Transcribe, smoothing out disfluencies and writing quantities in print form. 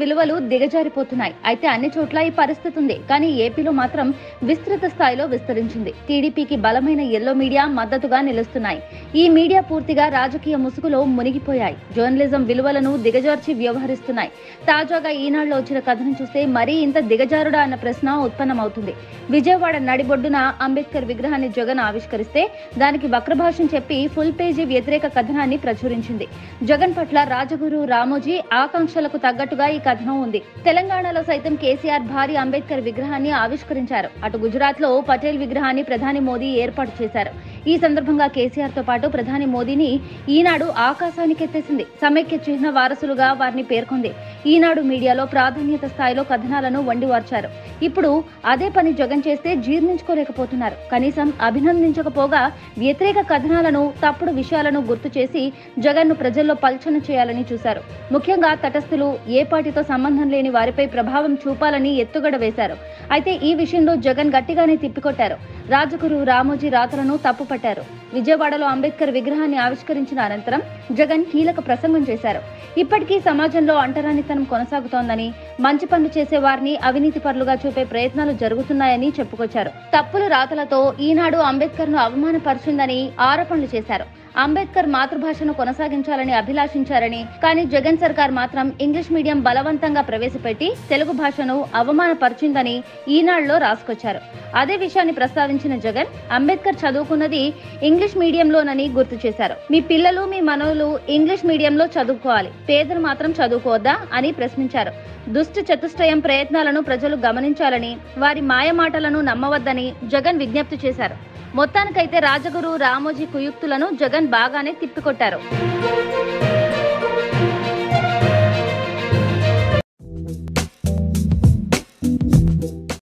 విలువలు దిగజారిపోతున్నాయి. అయితే అన్ని చోట్ల ఈ పరిస్థితి ఉంది. కానీ ఏపీలో మాత్రం విస్తృత స్థాయిలో విస్తరించింది. టీడీపీకి బలమైన ఎల్లో మీడియా మద్దతుగా నిలుస్తున్నాయి. ఈ మీడియా పూర్తిగా రాజకీయ ముసుగులో మునిగిపోయాయి. జర్నలిజం విలువలను దిగజార్చి వ్యవహరిస్తున్నాయి. తాజాగా ఈనాడులో వచ్చిన కథనం చూస్తే మరీ ఇంత దిగజారుడా అన్న ప్రశ్న ఉత్పన్నమవుతుంది. విజయవాడ నడిబొడ్డున అంబేద్కర్ విగ్రహాన్ని జగన్ ఆవిష్కరిస్తే దానికి వక్రభాషం చెప్పి ఫుల్ పేజీ వ్యతిరేక కథనాన్ని ప్రచురించింది. జగన్ పట్ల రాజగురు రామోజీ ఆకాంక్షలకు తగ్గట్టుగా ఈ కథనం ఉంది. తెలంగాణలో సైతం కేసీఆర్ భారీ అంబేద్కర్ విగ్రహాన్ని ఆవిష్కరించారు. అటు గుజరాత్ లో పటేల్ విగ్రహాన్ని ప్రధాని మోదీ ఏర్పాటు చేశారు. ఈ సందర్భంగా కేసీఆర్ తో పాటు ప్రధాని మోదీని ఈనాడు ఆకాశానికెత్తేసింది. సమైక్య చిహ్న వారసులుగా వారిని పేర్కొంది. ఈనాడు మీడియాలో ప్రాధాన్యత స్థాయిలో కథనాలను వండివార్చారు. ఇప్పుడు అదే పని జగన్ చేస్తే జీర్ణించుకోలేకపోతున్నారు. కనీసం అభినందించకపోగా వ్యతిరేక కథనాలను, తప్పుడు విషయాలను గుర్తు చేసి జగన్ ను ప్రజల్లో పల్చన చేయాలని చూశారు. ముఖ్యంగా తటస్థులు, ఏ పార్టీతో సంబంధం లేని వారిపై ప్రభావం చూపాలని ఎత్తుగడ వేశారు. అయితే ఈ విషయంలో జగన్ గట్టిగానే తిప్పికొట్టారు. రాజగురు రామోజీ రాతలను తప్పుపట్టారు. విజయవాడలో అంబేద్కర్ విగ్రహాన్ని ఆవిష్కరించిన అనంతరం జగన్ కీలక ప్రసంగం చేశారు. ఇప్పటికీ సమాజంలో అంటరానితనం కొనసాగుతోందని, మంచి పనులు చేసే వారిని అవినీతి పరులుగా చూపే ప్రయత్నాలు జరుగుతున్నాయని చెప్పుకొచ్చారు. తప్పుల రాతలతో ఈనాడు అంబేద్కర్ ను అవమానపరిచిందని ఆరోపణలు చేశారు. అంబేద్కర్ మాతృభాషను కొనసాగించాలని అభిలాషించారని, కానీ జగన్ సర్కార్ మాత్రం ఇంగ్లీష్ మీడియం బలవంతంగా ప్రవేశపెట్టి తెలుగు భాషను అవమానపరిచిందని ఈనాడులో రాసుకొచ్చారు. అదే విషయాన్ని ప్రస్తావించిన జగన్ అంబేద్కర్ చదువుకున్నది ఇంగ్లీష్ మీడియంలోనని గుర్తు చేశారు. మీ పిల్లలు, మీ మనవలు ఇంగ్లీష్ మీడియంలో చదువుకోవాలి, పేదలు మాత్రం చదువుకోవద్దా అని ప్రశ్నించారు. దుష్ట చతుష్టయం ప్రయత్నాలను ప్రజలు గమనించాలని, వారి మాయమాటలను నమ్మవద్దని జగన్ విజ్ఞప్తి చేశారు. మొత్తానికైతే రాజగురు రామోజీ కుయుక్తులను జగన్ బాగానే తిప్పికొట్టారు.